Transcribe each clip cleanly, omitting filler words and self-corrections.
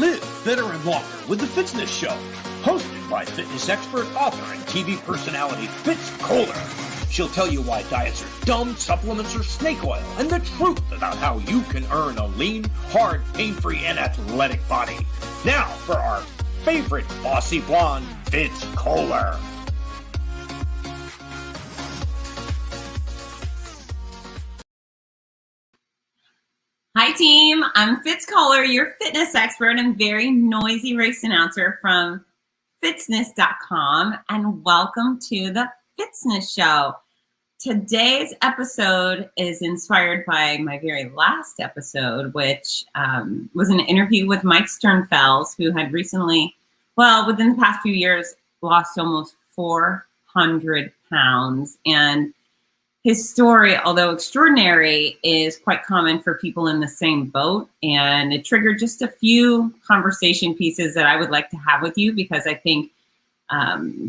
Live fitter and longer with the Fitzness Show, hosted by fitness expert, author, and TV personality Fitz Kohler. She'll tell you why diets are dumb, supplements are snake oil, and the truth about how you can earn a lean, hard, pain-free, and athletic body. Now for our favorite bossy blonde, Fitz Kohler. Hi team, I'm Fitz Kohler, your fitness expert and very noisy race announcer from Fitzness.com, and welcome to the Fitzness Show. Today's episode is inspired by my very last episode, which was an interview with Mike Sternfels, who had recently, within the past few years, lost almost 400 pounds. And his story, although extraordinary, is quite common for people in the same boat. And it triggered just a few conversation pieces that I would like to have with you, because I think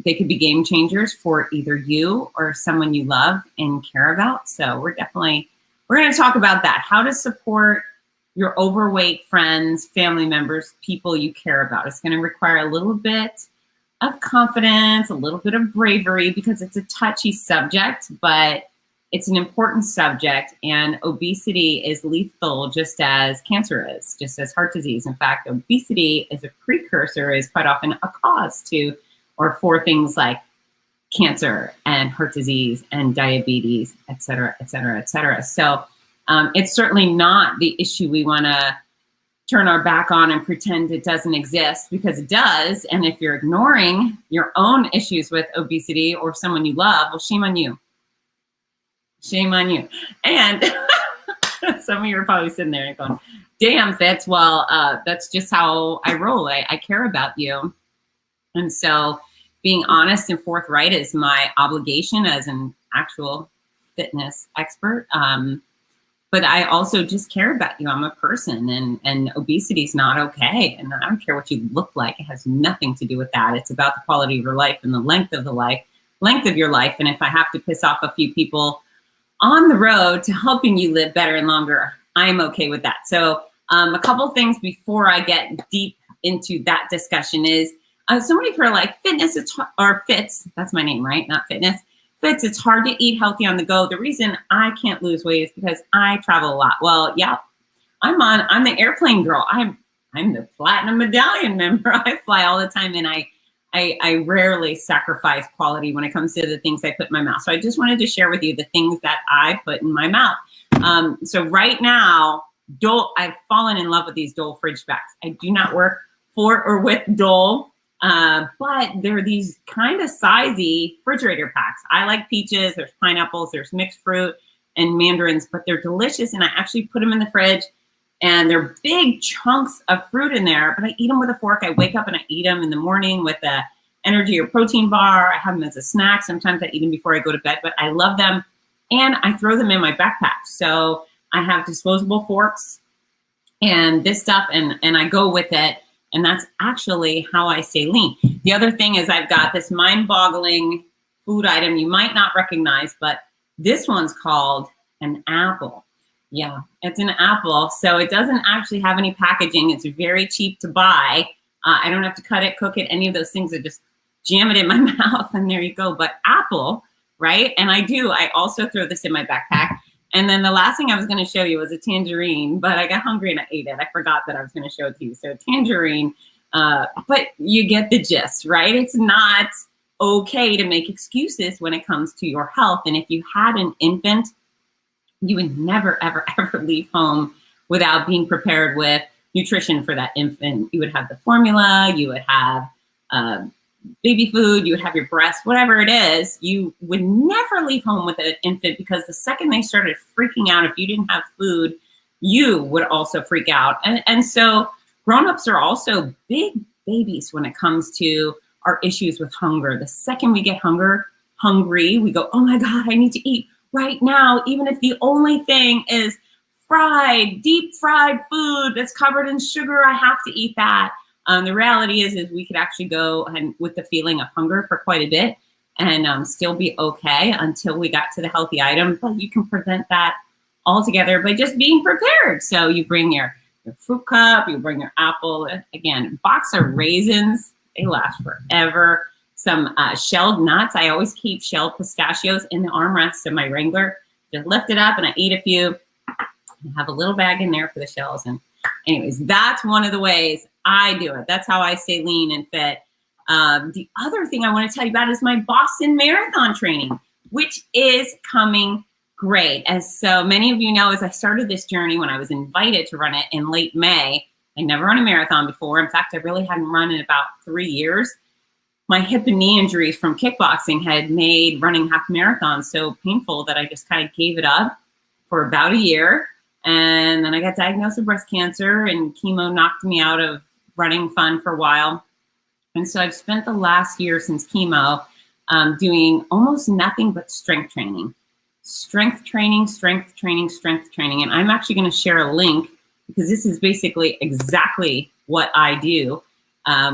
they could be game changers for either you or someone you love and care about. So we're going to talk about that. How to support your overweight friends, family members, people you care about. It's going to require a little bit of confidence, a little bit of bravery, because it's a touchy subject, but it's an important subject, and obesity is lethal just as cancer is, just as heart disease. In fact, obesity is a precursor, is quite often a cause to or for things like cancer and heart disease and diabetes, et cetera, et cetera, et cetera. So it's certainly not the issue we want to turn our back on and pretend it doesn't exist, because it does. And if you're ignoring your own issues with obesity or someone you love, well, shame on you. Shame on you. And some of you are probably sitting there and going, damn, Fitz, that's just how I roll. I care about you. And so being honest and forthright is my obligation as an actual fitness expert. But I also just care about you. I'm a person, and obesity is not okay. And I don't care what you look like. It has nothing to do with that. It's about the quality of your life and the length of your life. And if I have to piss off a few people on the road to helping you live better and longer, I'm okay with that. So a couple things before I get deep into that discussion is, so many people are like, Fitz, that's my name, right? Not fitness. Fitz, it's hard to eat healthy on the go. The reason I can't lose weight is because I travel a lot. Well, yeah, I'm the airplane girl. I'm the platinum medallion member. I fly all the time, and I rarely sacrifice quality when it comes to the things I put in my mouth. So I just wanted to share with you the things that I put in my mouth. So right now, Dole, I've fallen in love with these Dole fridge packs. I do not work for or with Dole, but they're these kind of sizey refrigerator packs. I like peaches, there's pineapples, there's mixed fruit and mandarins, but they're delicious. And I actually put them in the fridge, and they're big chunks of fruit in there, but I eat them with a fork. I wake up and I eat them in the morning with a energy or protein bar. I have them as a snack. Sometimes I eat them before I go to bed, but I love them. And I throw them in my backpack. So I have disposable forks and this stuff, and I go with it. And that's actually how I stay lean. The other thing is, I've got this mind-boggling food item you might not recognize, but this one's called an apple. Yeah, it's an apple. So it doesn't actually have any packaging. It's very cheap to buy. I don't have to cut it, cook it, any of those things. I just jam it in my mouth, and there you go. But apple, right? And I also throw this in my backpack. And then the last thing I was going to show you was a tangerine, but I got hungry and I ate it. I forgot that I was going to show it to you. So tangerine, but you get the gist, right? It's not okay to make excuses when it comes to your health. And if you had an infant, you would never, ever, ever leave home without being prepared with nutrition for that infant. You would have the formula, you would have baby food, you would have your breast, whatever it is. You would never leave home with an infant, because the second they started freaking out, if you didn't have food, you would also freak out. And so grown-ups are also big babies when it comes to our issues with hunger. The second we get hungry, we go, oh my God, I need to eat right now, even if the only thing is deep fried food that's covered in sugar. I have to eat that. The reality is we could actually go and with the feeling of hunger for quite a bit and still be okay until we got to the healthy item. But you can prevent that altogether by just being prepared. So you bring your your fruit cup, you bring your apple. Again, box of raisins, they last forever. Some shelled nuts. I always keep shelled pistachios in the armrest of my Wrangler. Just lift it up and I eat a few. I have a little bag in there for the shells. And anyways, that's one of the ways I do it. That's how I stay lean and fit. The other thing I want to tell you about is my Boston Marathon training, which is coming great. As so many of you know, as I started this journey when I was invited to run it in late May, I never run a marathon before. In fact, I really hadn't run in about 3 years. My hip and knee injuries from kickboxing had made running half marathons so painful that I just kind of gave it up for about a year. And then I got diagnosed with breast cancer, and chemo knocked me out of running fun for a while. And so I've spent the last year since chemo doing almost nothing but strength training. Strength training. And I'm actually going to share a link because this is basically exactly what I do.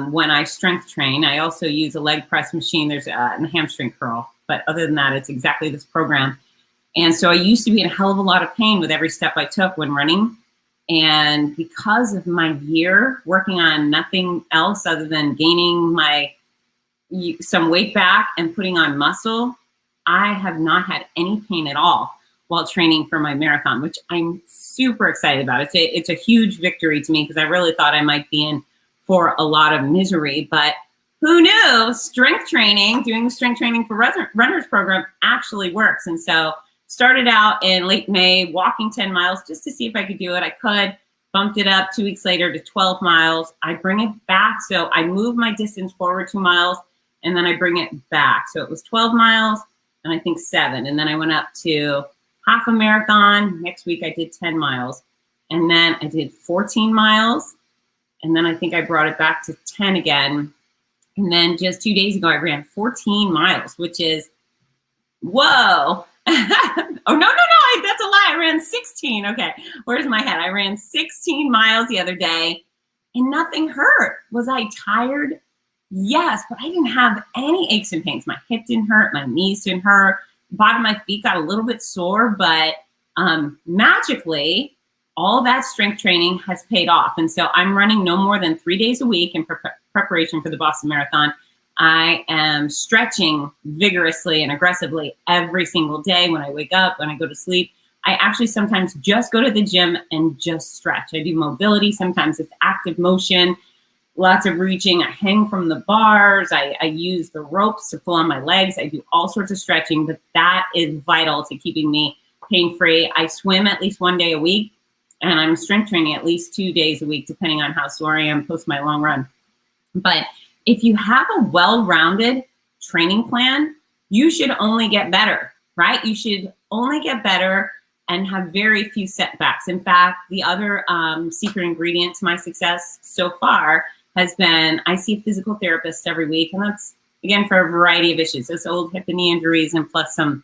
When I strength train, I also use a leg press machine. There's a hamstring curl, but other than that, it's exactly this program. And so I used to be in a hell of a lot of pain with every step I took when running. And because of my year working on nothing else other than gaining some weight back and putting on muscle, I have not had any pain at all while training for my marathon, which I'm super excited about. It's a huge victory to me because I really thought I might be in for a lot of misery, but who knew strength training, doing the strength training for runners program actually works. And so started out in late May, walking 10 miles just to see if I could do it. I could, bumped it up 2 weeks later to 12 miles. I bring it back. So I move my distance forward 2 miles and then I bring it back. So it was 12 miles and I think 7. And then I went up to half a marathon. Next week I did 10 miles and then I did 14 miles. And then I think I brought it back to 10 again. And then just 2 days ago, I ran 14 miles, which is, whoa. Oh, no, that's a lie. I ran 16. Okay, where's my head? I ran 16 miles the other day and nothing hurt. Was I tired? Yes, but I didn't have any aches and pains. My hip didn't hurt. My knees didn't hurt. Bottom of my feet got a little bit sore, but magically, all that strength training has paid off. And so I'm running no more than 3 days a week in preparation for the Boston Marathon. I am stretching vigorously and aggressively every single day when I wake up, when I go to sleep. I actually sometimes just go to the gym and just stretch. I do mobility. Sometimes it's active motion, lots of reaching. I hang from the bars. I use the ropes to pull on my legs. I do all sorts of stretching, but that is vital to keeping me pain-free. I swim at least 1 day a week. And I'm strength training at least 2 days a week, depending on how sore I am post my long run. But if you have a well-rounded training plan, you should only get better, right? You should only get better and have very few setbacks. In fact, the other secret ingredient to my success so far has been I see a physical therapist every week. And that's, again, for a variety of issues. It's old hip and knee injuries and plus some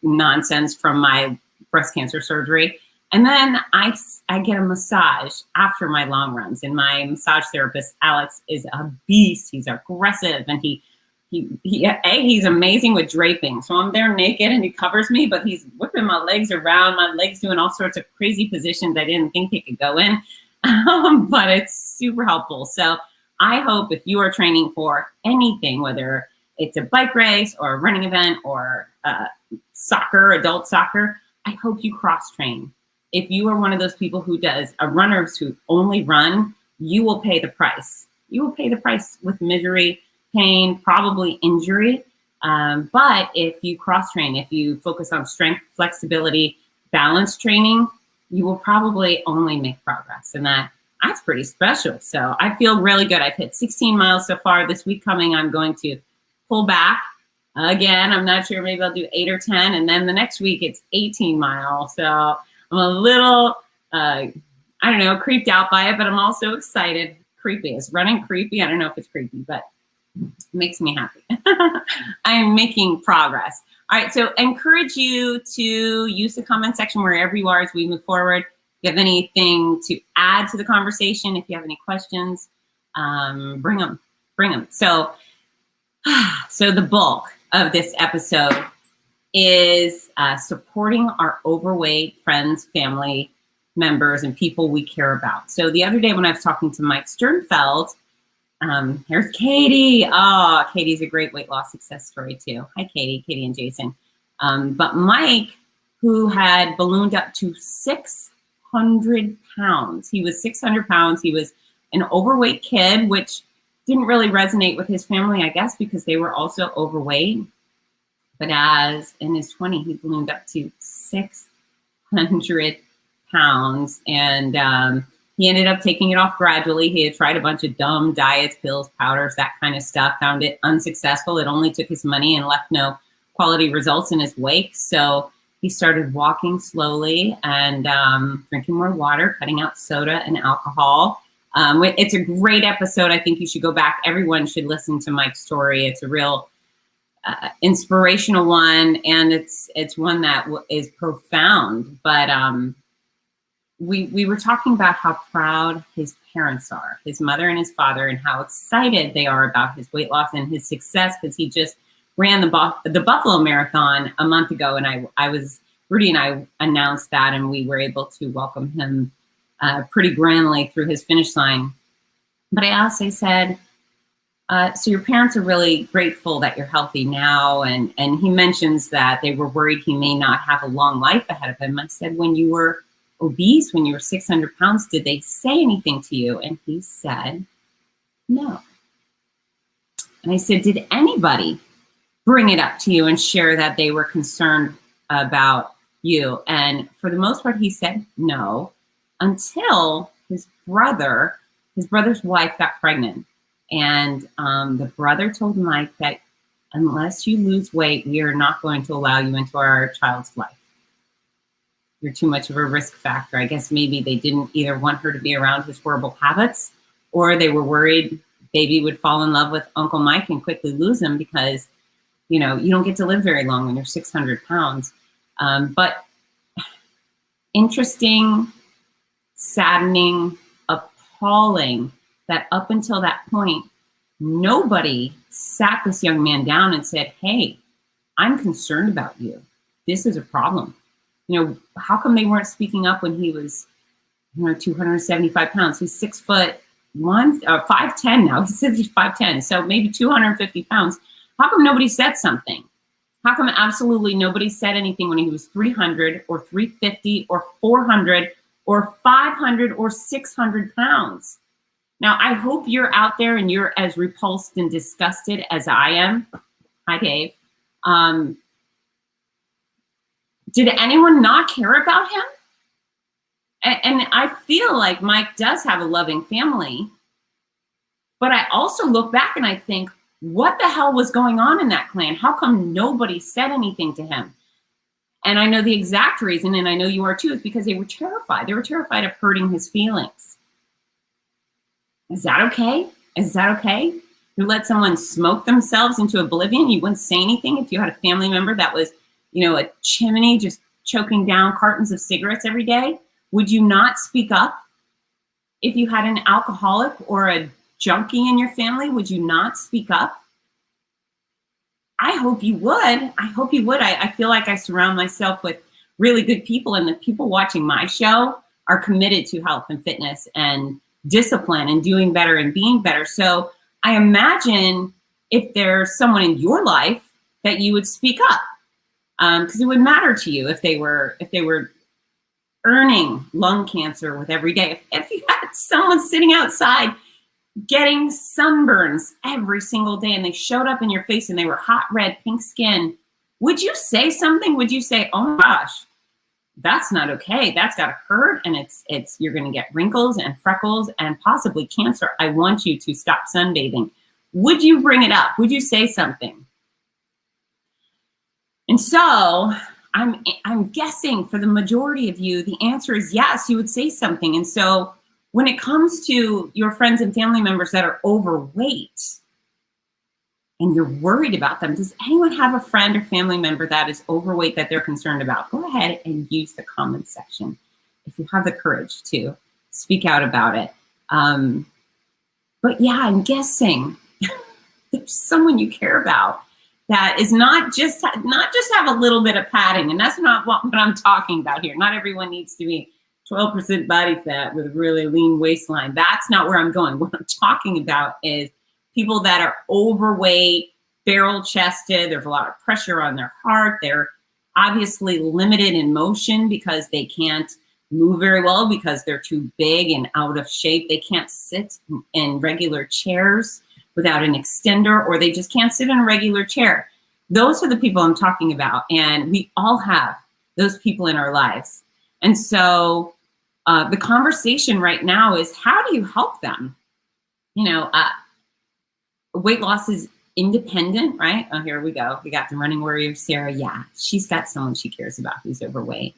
nonsense from my breast cancer surgery. And then I get a massage after my long runs. And my massage therapist, Alex, is a beast. He's aggressive and he's amazing with draping. So I'm there naked and he covers me, but he's whipping my legs around, my legs doing all sorts of crazy positions I didn't think he could go in. But it's super helpful. So I hope if you are training for anything, whether it's a bike race or a running event or soccer, adult soccer, I hope you cross train. If you are one of those people who does runners who only run, you will pay the price. You will pay the price with misery, pain, probably injury. But if you cross train, if you focus on strength, flexibility, balance training, you will probably only make progress. And that's pretty special. So I feel really good. I've hit 16 miles so far. This week coming, I'm going to pull back. Again, I'm not sure, maybe I'll do 8 or 10. And then the next week it's 18 miles. So I'm a little, creeped out by it, but I'm also excited. Creepy. Is running creepy? I don't know if it's creepy, but it makes me happy. I'm making progress. All right. So encourage you to use the comment section wherever you are as we move forward. If you have anything to add to the conversation, if you have any questions, bring them. So the bulk of this episode is supporting our overweight friends, family, members and people we care about. So the other day when I was talking to Mike Sternfeld, here's Katie. Oh, Katie's a great weight loss success story too. Hi, Katie and Jason. But Mike, who had ballooned up to 600 pounds. He was 600 pounds. He was an overweight kid, which didn't really resonate with his family, I guess, because they were also overweight. But as in his 20s, he ballooned up to 600 pounds. And he ended up taking it off gradually. He had tried a bunch of dumb diets, pills, powders, that kind of stuff, found it unsuccessful. It only took his money and left no quality results in his wake. So he started walking slowly and drinking more water, cutting out soda and alcohol. It's a great episode. I think you should go back. Everyone should listen to Mike's story. It's a real inspirational one, and it's one that is profound. But we were talking about how proud his parents are, his mother and his father, and how excited they are about his weight loss and his success, because he just ran the Buffalo Marathon a month ago, and Rudy and I announced that, and we were able to welcome him pretty grandly through his finish line. But I also said, so your parents are really grateful that you're healthy now, and he mentions that they were worried he may not have a long life ahead of him. I said, when you were obese, when you were 600 pounds, did they say anything to you? And he said, no. And I said, did anybody bring it up to you and share that they were concerned about you? And for the most part, he said no, until his brother's wife got pregnant. And the brother told Mike that unless you lose weight, we are not going to allow you into our child's life. You're too much of a risk factor. I guess maybe they didn't either want her to be around his horrible habits, or they were worried baby would fall in love with Uncle Mike and quickly lose him, because, you know, you don't get to live very long when you're 600 pounds. But interesting, saddening, appalling that up until that point, nobody sat this young man down and said, hey, I'm concerned about you. This is a problem. You know, how come they weren't speaking up when he was, 275 pounds? He's 6'1", 5'10" now. He says he's 5'10", so maybe 250 pounds. How come nobody said something? How come absolutely nobody said anything when he was 300 or 350 or 400 or 500 or 600 pounds? Now, I hope you're out there and you're as repulsed and disgusted as I am. Hi, Dave. Did anyone not care about him? And I feel like Mike does have a loving family, but I also look back and I think, what the hell was going on in that clan? How come nobody said anything to him? And I know the exact reason, and I know you are too, is because they were terrified. They were terrified of hurting his feelings. Is that okay? Is that okay? You let someone smoke themselves into oblivion? You wouldn't say anything if you had a family member that was, a chimney just choking down cartons of cigarettes every day? Would you not speak up? If you had an alcoholic or a junkie in your family, would you not speak up? I hope you would. I hope you would. I feel like I surround myself with really good people, and the people watching my show are committed to health and fitness and discipline and doing better and being better. So I imagine if there's someone in your life that you would speak up, because it would matter to you if they were earning lung cancer with every day. If you had someone sitting outside getting sunburns every single day and they showed up in your face and they were hot red, pink skin, would you say something? Would you say, oh my gosh, that's not okay. That's got to hurt, and it's you're going to get wrinkles and freckles and possibly cancer. I want you to stop sunbathing. Would you bring it up? Would you say something? And so I'm guessing for the majority of you, the answer is yes, you would say something. And so when it comes to your friends and family members that are overweight and you're worried about them, does anyone have a friend or family member that is overweight that they're concerned about? Go ahead and use the comments section if you have the courage to speak out about it. But yeah, I'm guessing there's someone you care about that is not just have a little bit of padding, and that's not what I'm talking about here. Not everyone needs to be 12% body fat with a really lean waistline. That's not where I'm going. What I'm talking about is people that are overweight, barrel chested. There's a lot of pressure on their heart. They're obviously limited in motion because they can't move very well because they're too big and out of shape. They can't sit in regular chairs without an extender, or they just can't sit in a regular chair. Those are the people I'm talking about. And we all have those people in our lives. And so the conversation right now is, how do you help them? Weight loss is independent, right? Oh, here we go. We got the running warrior, Sarah. Yeah, she's got someone she cares about who's overweight.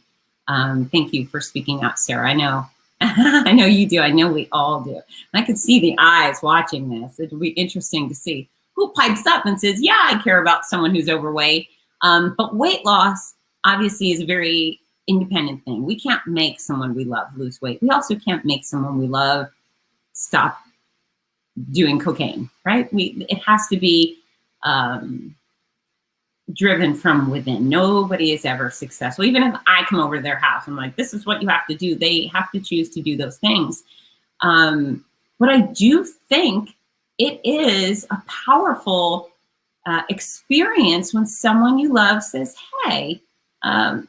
Thank you for speaking out, Sarah. I know, I know you do. I know we all do. And I could see the eyes watching this. It'll be interesting to see who pipes up and says, yeah, I care about someone who's overweight. But weight loss obviously is a very independent thing. We can't make someone we love lose weight. We also can't make someone we love stop doing cocaine, right? It has to be driven from within. Nobody is ever successful. Even if I come over to their house, I'm like, this is what you have to do. They have to choose to do those things. But I do think it is a powerful experience when someone you love says, hey, I'm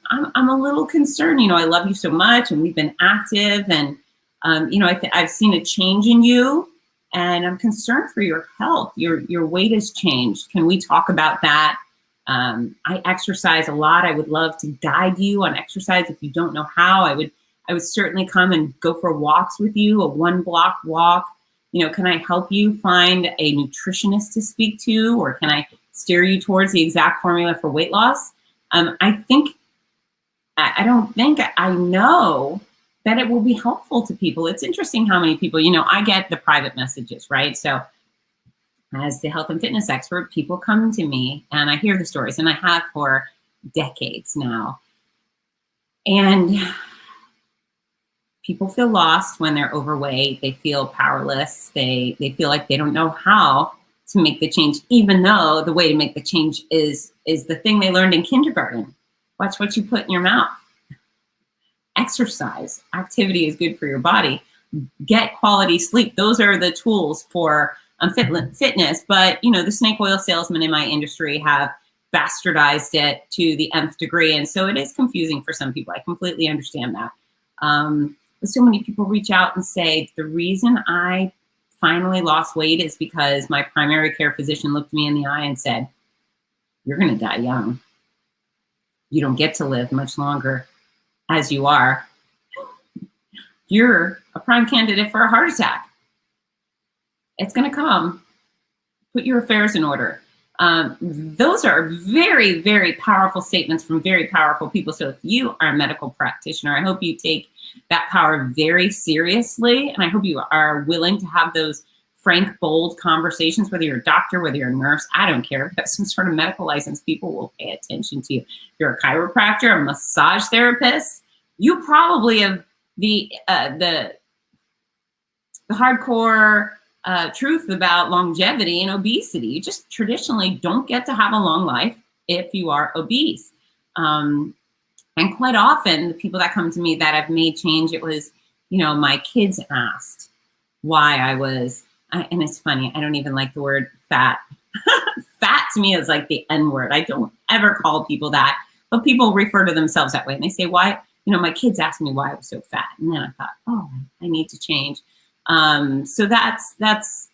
a little concerned. I love you so much, and we've been active, and I've seen a change in you, and I'm concerned for your health. Your weight has changed. Can we talk about that? I exercise a lot. I would love to guide you on exercise. If you don't know how, I would certainly come and go for walks with you, a 1-block walk. Can I help you find a nutritionist to speak to, or can I steer you towards the exact formula for weight loss? I don't think I know that it will be helpful to people. It's interesting how many people, I get the private messages, right? So as the health and fitness expert, people come to me and I hear the stories, and I have for decades now. And people feel lost when they're overweight. They feel powerless. They feel like they don't know how to make the change, even though the way to make the change is the thing they learned in kindergarten. Watch what you put in your mouth. Exercise. Activity is good for your body. Get quality sleep. Those are the tools for fitness. But, the snake oil salesmen in my industry have bastardized it to the nth degree. And so it is confusing for some people. I completely understand that. But so many people reach out and say, the reason I finally lost weight is because my primary care physician looked me in the eye and said, you're going to die young. You don't get to live much longer as you are. You're a prime candidate for a heart attack. It's going to come. Put your affairs in order. Those are very, very powerful statements from very powerful people. So if you are a medical practitioner, I hope you take that power very seriously. And I hope you are willing to have those frank, bold conversations, whether you're a doctor, whether you're a nurse, I don't care. If you have some sort of medical license, people will pay attention to you. If you're a chiropractor, a massage therapist, you probably have the hardcore truth about longevity and obesity. You just traditionally don't get to have a long life if you are obese. And quite often, the people that come to me that have made change, it was, my kids asked why I was, and it's funny, I don't even like the word fat. Fat to me is like the N word. I don't ever call people that, but people refer to themselves that way. And they say, why, my kids asked me why I was so fat. And then I thought, oh, I need to change. So that's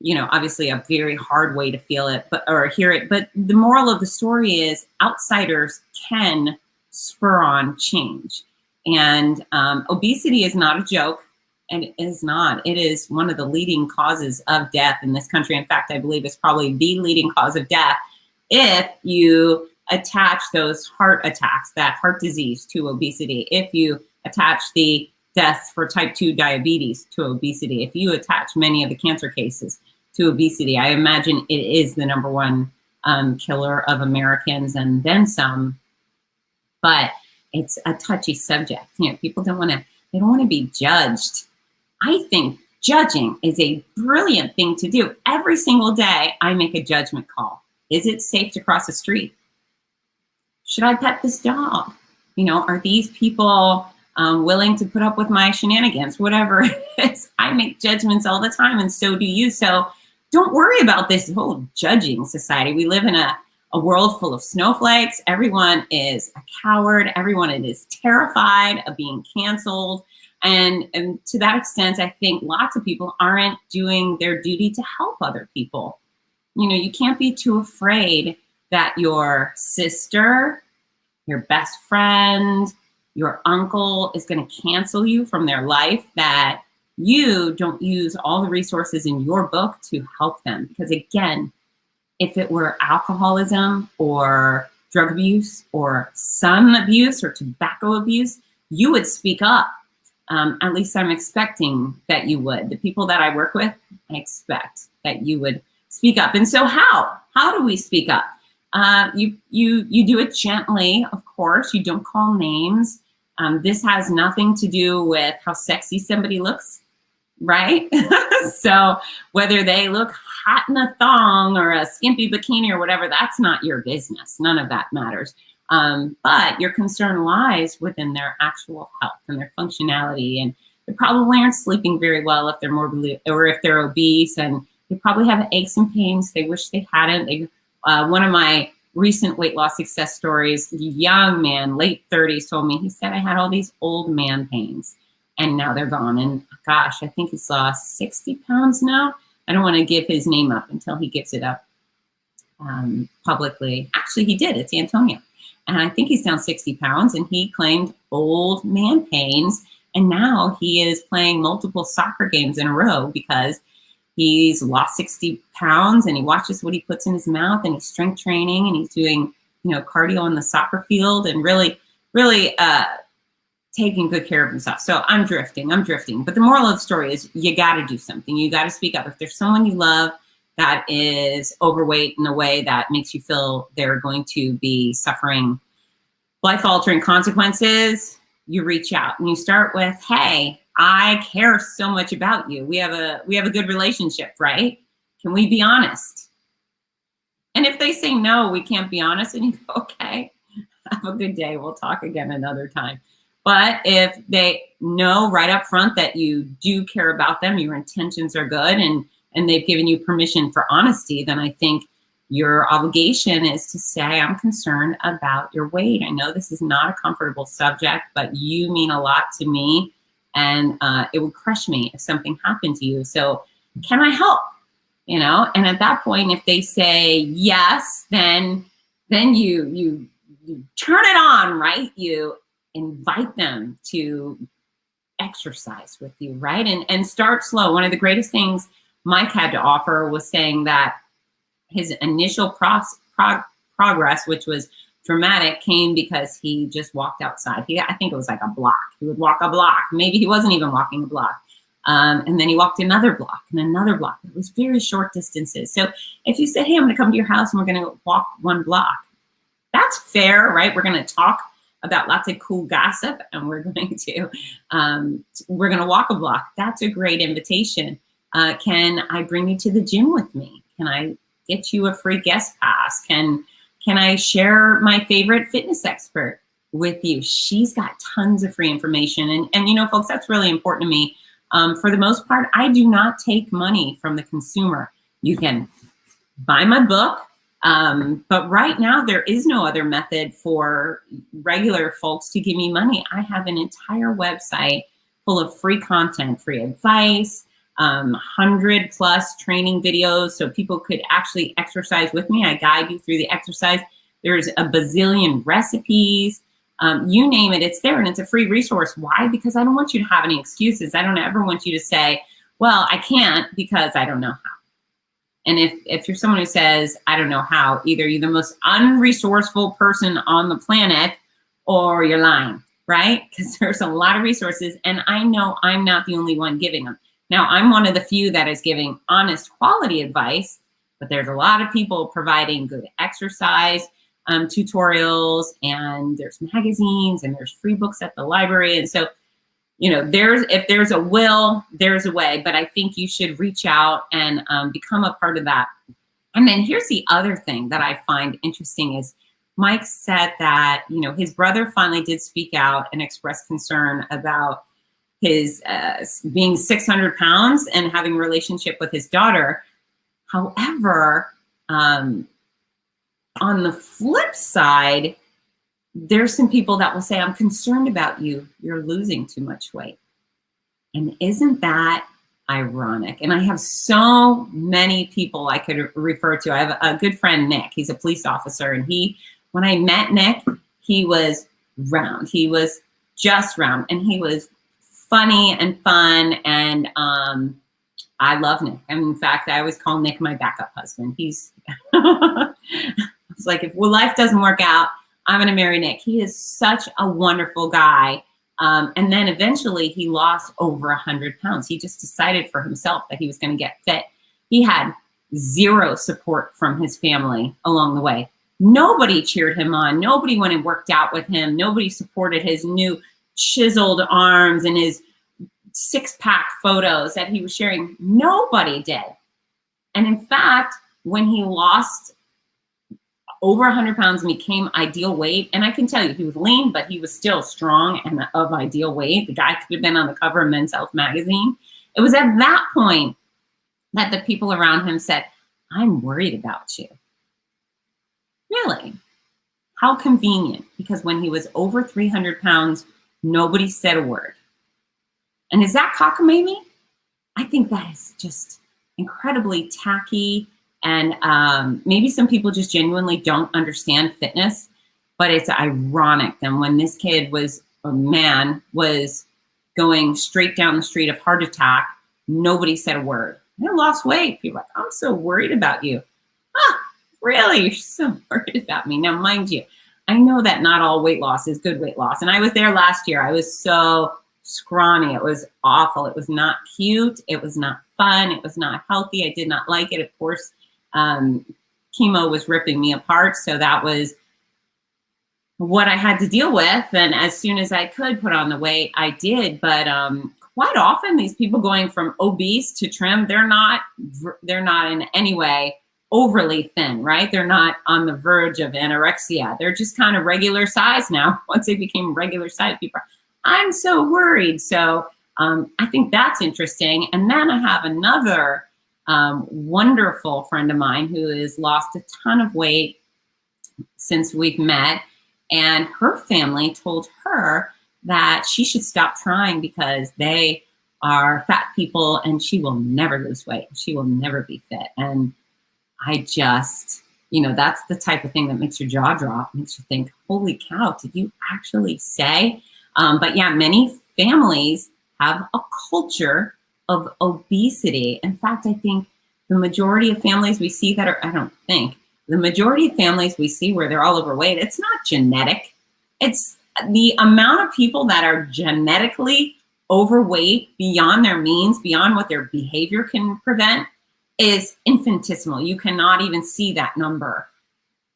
obviously a very hard way to feel it, or hear it. But the moral of the story is outsiders can spur on change. And obesity is not a joke. And it is not. It is one of the leading causes of death in this country. In fact, I believe it's probably the leading cause of death if you attach those heart attacks, that heart disease, to obesity. If you attach the deaths for type 2 diabetes to obesity, if you attach many of the cancer cases to obesity, I imagine it is the number one killer of Americans and then some. But it's a touchy subject. People don't want to be judged. I think judging is a brilliant thing to do. Every single day, I make a judgment call. Is it safe to cross the street? Should I pet this dog? Are these people willing to put up with my shenanigans, whatever it is. I make judgments all the time, and so do you. So don't worry about this whole judging society. We live in a world full of snowflakes. Everyone is a coward. Everyone is terrified of being canceled. And to that extent, I think lots of people aren't doing their duty to help other people. You can't be too afraid that your sister, your best friend, your uncle is going to cancel you from their life, that you don't use all the resources in your book to help them. Because again, if it were alcoholism or drug abuse or son abuse or tobacco abuse, you would speak up. At least I'm expecting that you would. The people that I work with, I expect that you would speak up. And so how do we speak up? You do it gently, of course. You don't call names. This has nothing to do with how sexy somebody looks, right? So whether they look hot in a thong or a skimpy bikini or whatever, that's not your business. None of that matters. But your concern lies within their actual health and their functionality. And they probably aren't sleeping very well if they're morbidly, or if they're obese, and they probably have aches and pains they wish they hadn't. One of my recent weight loss success stories, young man, late 30s, told me, he said, I had all these old man pains and now they're gone. And gosh, I think he's lost 60 pounds now. I don't want to give his name up until he gives it up publicly. Actually, he did. It's Antonio. And I think he's down 60 pounds, and he claimed old man pains. And now he is playing multiple soccer games in a row because he's lost 60 pounds, and he watches what he puts in his mouth, and he's strength training, and he's doing, cardio on the soccer field, and really taking good care of himself. So I'm drifting. But the moral of the story is you got to do something. You got to speak up. If there's someone you love that is overweight in a way that makes you feel they're going to be suffering life-altering consequences, you reach out and you start with, hey, I care so much about you. We have a good relationship, right? Can we be honest? And if they say no, we can't be honest, and you go, okay, have a good day. We'll talk again another time. But if they know right up front that you do care about them, your intentions are good, and they've given you permission for honesty, then I think your obligation is to say, I'm concerned about your weight. I know this is not a comfortable subject, but you mean a lot to me, and it would crush me if something happened to you. So can I help? And at that point, if they say yes, then you turn it on, right? You invite them to exercise with you, right? And start slow. One of the greatest things Mike had to offer was saying that his initial progress, which was dramatic, came because he just walked outside. I think it was like a block. He would walk a block. Maybe he wasn't even walking a block. And then he walked another block and another block. It was very short distances. So if you say, hey, I'm going to come to your house and we're going to walk one block, that's fair, right? We're going to talk about lots of cool gossip, and we're going to walk a block. That's a great invitation. Can I bring you to the gym with me? Can I get you a free guest pass? Can I share my favorite fitness expert with you? She's got tons of free information. And folks, that's really important to me. For the most part, I do not take money from the consumer. You can buy my book, but right now there is no other method for regular folks to give me money. I have an entire website full of free content, free advice, 100+ training videos so people could actually exercise with me. I guide you through the exercise. There's a bazillion recipes. You name it, it's there, and it's a free resource. Why? Because I don't want you to have any excuses. I don't ever want you to say, well, I can't because I don't know how. And if you're someone who says, I don't know how, either you're the most unresourceful person on the planet or you're lying, right? Because there's a lot of resources, and I know I'm not the only one giving them. Now, I'm one of the few that is giving honest quality advice, but there's a lot of people providing good exercise tutorials, and there's magazines, and there's free books at the library. And so, if there's a will, there's a way, but I think you should reach out and become a part of that. And then here's the other thing that I find interesting is Mike said that, his brother finally did speak out and express concern about his being 600 pounds and having a relationship with his daughter. However, on the flip side, there's some people that will say, I'm concerned about you. You're losing too much weight. And isn't that ironic? And I have so many people I could refer to. I have a good friend, Nick. He's a police officer. And when I met Nick, he was round. He was just round. And he was funny and fun. And I love Nick. And in fact, I always call Nick my backup husband. It's like, if life doesn't work out, I'm going to marry Nick. He is such a wonderful guy. And then eventually he lost over 100 pounds. He just decided for himself that he was going to get fit. He had zero support from his family along the way. Nobody cheered him on. Nobody went and worked out with him. Nobody supported his new chiseled arms and his six-pack photos that he was sharing. Nobody did. And in fact, when he lost over 100 pounds and became ideal weight, and I can tell you, he was lean, but he was still strong and of ideal weight. The guy could have been on the cover of Men's Health magazine. It was at that point that the people around him said, I'm worried about you. Really? How convenient, because when he was over 300 pounds, nobody said a word. And is that cockamamie? I think that is just incredibly tacky. And maybe some people just genuinely don't understand fitness, but it's ironic that when this kid was going straight down the street of heart attack, nobody said a word. I lost weight. People are like, I'm so worried about you. Really? You're so worried about me. Now, mind you, I know that not all weight loss is good weight loss. And I was there last year. I was so scrawny. It was awful. It was not cute. It was not fun. It was not healthy. I did not like it. Of course, chemo was ripping me apart. So that was what I had to deal with. And as soon as I could put on the weight, I did. But quite often these people going from obese to trim, they're not in any way overly thin, right? They're not on the verge of anorexia. They're just kind of regular size now. Once they became regular size, people I'm so worried. So I think that's interesting. And then I have another wonderful friend of mine who has lost a ton of weight since we've met. And her family told her that she should stop trying because they are fat people and she will never lose weight. She will never be fit. And I just, that's the type of thing that makes your jaw drop, makes you think, holy cow, did you actually say? But yeah, many families have a culture of obesity. In fact, I think the majority of families we see the majority of families we see where they're all overweight, it's not genetic. It's the amount of people that are genetically overweight beyond their means, beyond what their behavior can prevent, is infinitesimal. You cannot even see that number.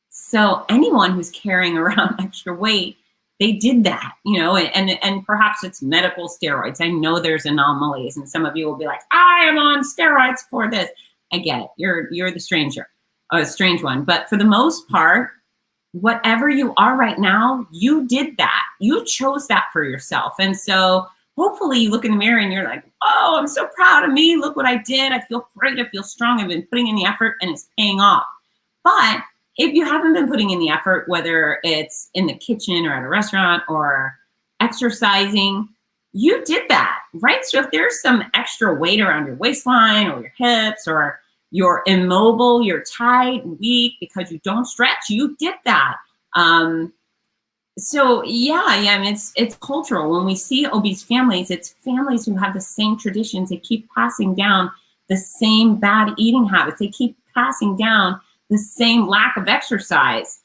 So anyone who's carrying around extra weight, they did that, and perhaps it's medical steroids. I know there's anomalies, and some of you will be like, I am on steroids for this. I get it. You're the strange one. But for the most part, whatever you are right now, you did that. You chose that for yourself. And so hopefully you look in the mirror and you're like, oh, I'm so proud of me. Look what I did. I feel great. I feel strong. I've been putting in the effort and it's paying off. But if you haven't been putting in the effort, whether it's in the kitchen or at a restaurant or exercising, you did that, right? So if there's some extra weight around your waistline or your hips, or you're immobile, you're tight and weak because you don't stretch, you did that. So I mean, it's cultural. When we see obese families, it's families who have the same traditions. They keep passing down the same bad eating habits. They keep passing down the same lack of exercise.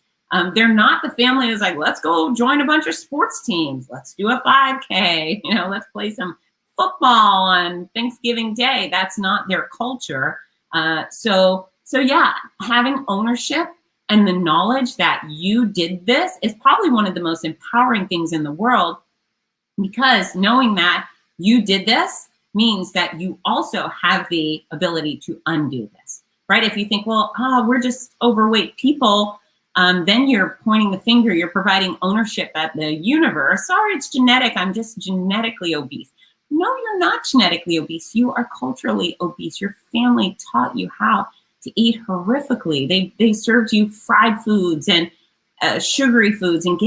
They're not the family who's like, let's go join a bunch of sports teams. Let's do a 5K. Let's play some football on Thanksgiving Day. That's not their culture. So having ownership and the knowledge that you did this is probably one of the most empowering things in the world, because knowing that you did this means that you also have the ability to undo this, right? If you think, well, we're just overweight people, then you're pointing the finger, you're providing ownership at the universe. Sorry, it's genetic. I'm just genetically obese. No, you're not genetically obese. You are culturally obese. Your family taught you how to eat horrifically. They served you fried foods and sugary foods and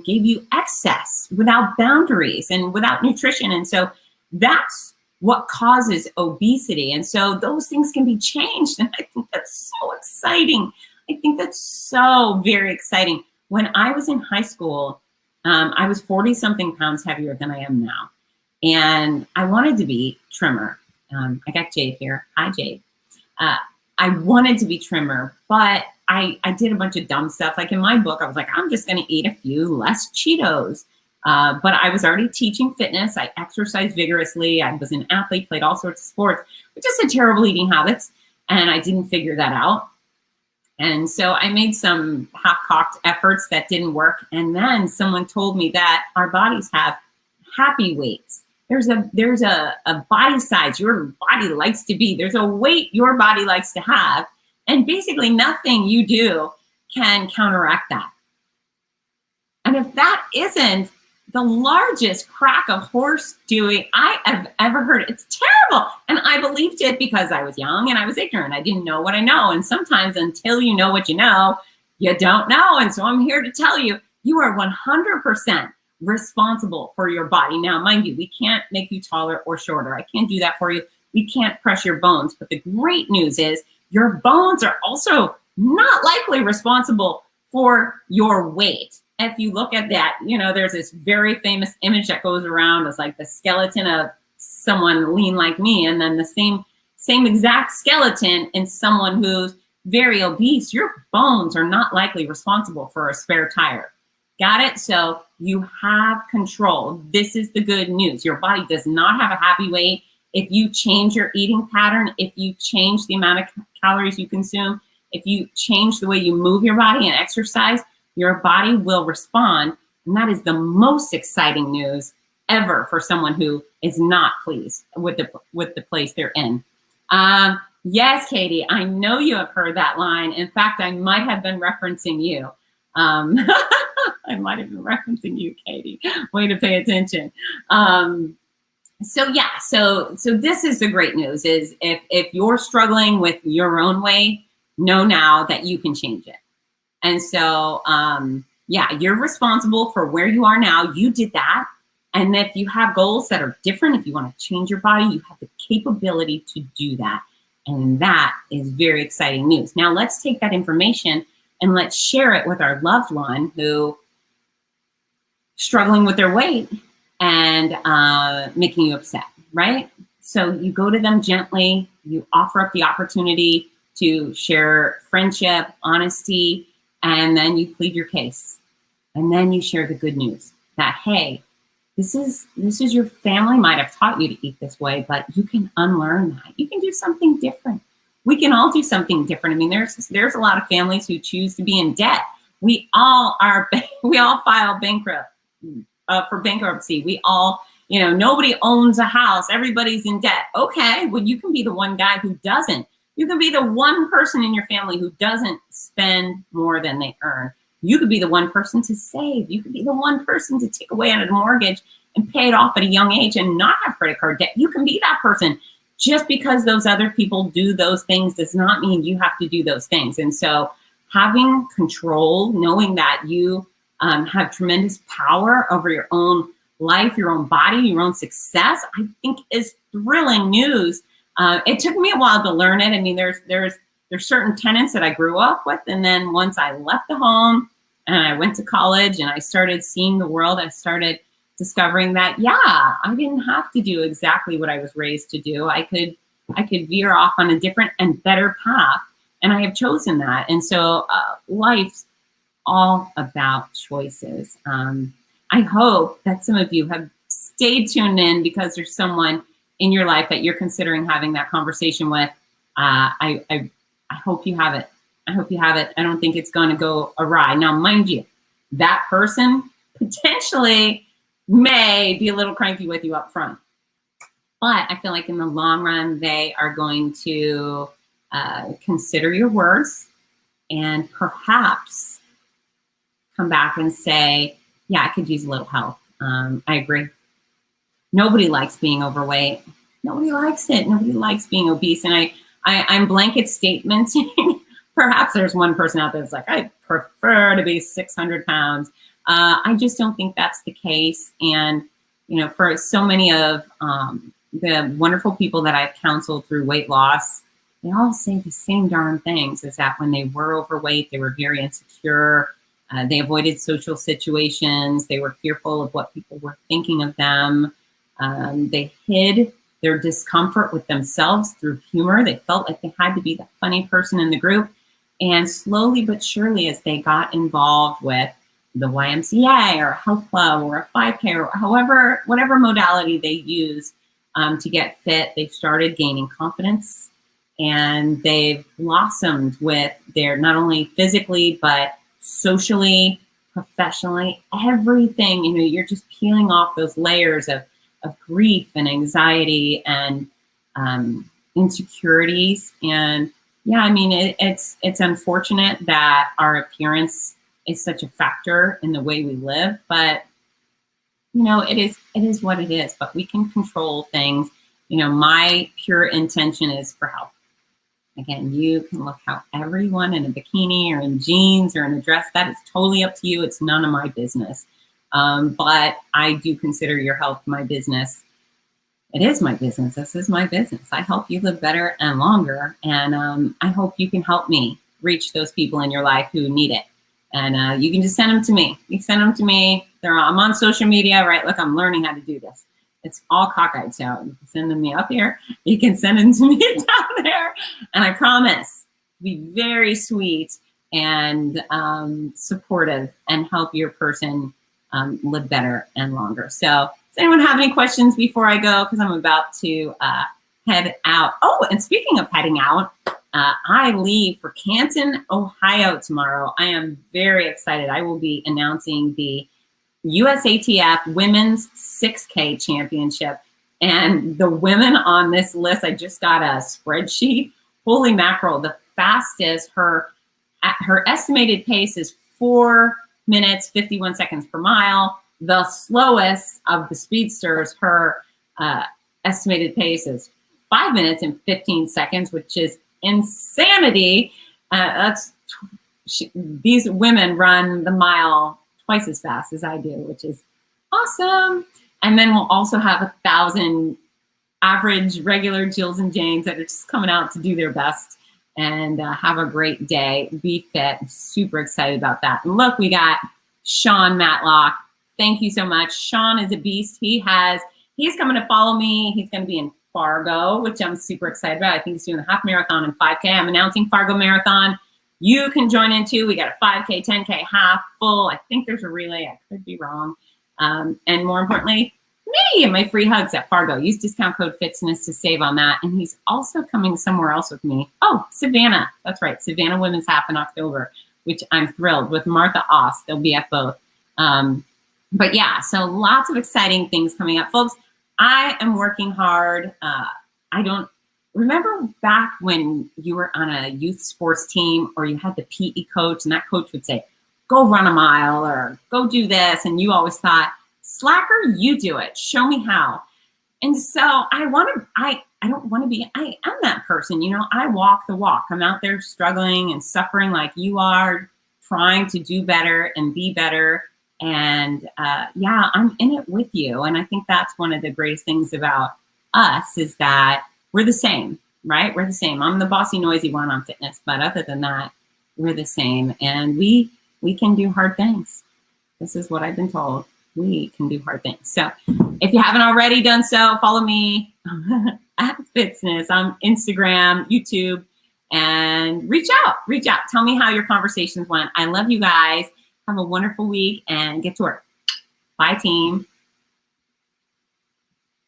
gave you excess without boundaries and without nutrition. And so that's what causes obesity. And so those things can be changed. And I think that's so exciting. I think that's so very exciting. When I was in high school, I was 40 something pounds heavier than I am now. And I wanted to be trimmer. I got Jade here. Hi, Jade. I wanted to be trimmer, but I did a bunch of dumb stuff. Like in my book, I was like, I'm just going to eat a few less Cheetos. But I was already teaching fitness. I exercised vigorously. I was an athlete, played all sorts of sports, but just had terrible eating habits. And I didn't figure that out. And so I made some half-cocked efforts that didn't work. And then someone told me that our bodies have happy weights. There's a body size your body likes to be. There's a weight your body likes to have. And basically nothing you do can counteract that. And if that isn't the largest crack of horse doing I have ever heard, it's terrible. And I believed it because I was young and I was ignorant. I didn't know what I know. And sometimes until you know what you know, you don't know. And so I'm here to tell you, you are 100% responsible for your body. Now, mind you, we can't make you taller or shorter. I can't do that for you. We can't crush your bones. But the great news is your bones are also not likely responsible for your weight. If you look at that, you know, there's this very famous image that goes around as like the skeleton of someone lean like me, and then the same exact skeleton in someone who's very obese. Your bones are not likely responsible for a spare tire. Got it? So you have control. This is the good news. Your body does not have a happy weight. If you change your eating pattern, if you change the amount of calories you consume, if you change the way you move your body and exercise, your body will respond. And that is the most exciting news ever for someone who is not pleased with the place they're in. Yes, Katie, I know you have heard that line. In fact, I might have been referencing you. I might have been referencing you, Katie. Way to pay attention. So this is the great news is if you're struggling with your own weight, know now that you can change it. And so, you're responsible for where you are now. You did that. And if you have goals that are different, if you want to change your body, you have the capability to do that. And that is very exciting news. Now let's take that information and let's share it with our loved one who struggling with their weight and making you upset, right? So you go to them gently, you offer up the opportunity to share friendship, honesty, and then you plead your case. And then you share the good news that, hey, this is your family might have taught you to eat this way, but you can unlearn that. You can do something different. We can all do something different. I mean, there's a lot of families who choose to be in debt. We all file for bankruptcy. We all, nobody owns a house. Everybody's in debt. Okay, well, you can be the one guy who doesn't. You can be the one person in your family who doesn't spend more than they earn. You could be the one person to save. You could be the one person to take away on a mortgage and pay it off at a young age and not have credit card debt. You can be that person. Just because those other people do those things does not mean you have to do those things. And so having control, knowing that you have tremendous power over your own life, your own body, your own success, I think is thrilling news. It took me a while to learn it. I mean, there's certain tenets that I grew up with. And then once I left the home and I went to college and I started seeing the world, I started discovering that, I didn't have to do exactly what I was raised to do. I could veer off on a different and better path. And I have chosen that. And so life's all about choices. I hope that some of you have stayed tuned in because there's someone in your life that you're considering having that conversation with. I hope you have it. I hope you have it. I don't think it's going to go awry. Now, mind you, that person potentially may be a little cranky with you up front. But I feel like in the long run, they are going to consider your words and perhaps come back and say, yeah, I could use a little help. I agree. Nobody likes being overweight. Nobody likes it. Nobody likes being obese. And I'm blanket statementing. Perhaps there's one person out there that's like, I prefer to be 600 pounds. I just don't think that's the case. And, you know, for so many of the wonderful people that I've counseled through weight loss, they all say the same darn things, is that when they were overweight, they were very insecure. They avoided social situations. They were fearful of what people were thinking of them. They hid their discomfort with themselves through humor. They felt like they had to be the funny person in the group. And slowly but surely, as they got involved with the YMCA or a health club or a 5K or whatever modality they use to get fit, they started gaining confidence, and they've blossomed with their, not only physically, but socially, professionally, everything. You know, you're just peeling off those layers of grief and anxiety and insecurities. And yeah, I mean, it's unfortunate that our appearance is such a factor in the way we live, but you know, it is what it is. But we can control things. You know, my pure intention is for health. Again, you can look however you want, in a bikini or in jeans or in a dress. That is totally up to you. It's none of my business. But I do consider your health my business. It is my business. This is my business. I help you live better and longer. And I hope you can help me reach those people in your life who need it. And you can just send them to me. You send them to me. I'm on social media, right? Look, I'm learning how to do this. It's all cockeyed. So you can send them me up here. You can send them to me down there. And I promise to be very sweet and supportive and help your person live better and longer. So does anyone have any questions before I go? Because I'm about to head out. Oh, and speaking of heading out, I leave for Canton, Ohio tomorrow. I am very excited. I will be announcing the USATF Women's 6K Championship. And the women on this list, I just got a spreadsheet. Holy mackerel, the fastest, her estimated pace is 4 minutes, 51 seconds per mile. The slowest of the speedsters, her estimated pace is 5 minutes and 15 seconds, which is insanity. These women run the mile twice as fast as I do, which is awesome. And then we'll also have 1,000 average, regular Jills and Janes that are just coming out to do their best and have a great day. Be fit. I'm super excited about that. And look, we got Sean Matlock. Thank you so much. Sean is a beast. He's coming to follow me. He's going to be in Fargo, which I'm super excited about. I think he's doing the half marathon and 5K. I'm announcing Fargo Marathon. You can join in too. We got a 5K, 10K, half, full. I think there's a relay. I could be wrong. And more importantly, me and my free hugs at Fargo. Use discount code Fitzness to save on that. And he's also coming somewhere else with me. Oh, Savannah. That's right. Savannah Women's Half in October, which I'm thrilled with Martha Oss. They'll be at both. But yeah, so lots of exciting things coming up. Folks, I am working hard. Remember back when you were on a youth sports team or you had the PE coach and that coach would say, go run a mile or go do this. And you always thought, slacker, you do it. Show me how. And so I am that person. You know, I walk the walk. I'm out there struggling and suffering like you are, trying to do better and be better. And yeah, I'm in it with you. And I think that's one of the greatest things about us is that we're the same, right? We're the same. I'm the bossy, noisy one on fitness. But other than that, we're the same. And we can do hard things. This is what I've been told. We can do hard things. So if you haven't already done so, follow me at Fitzness on Instagram, YouTube, and reach out. Tell me how your conversations went. I love you guys. Have a wonderful week and get to work. Bye, team.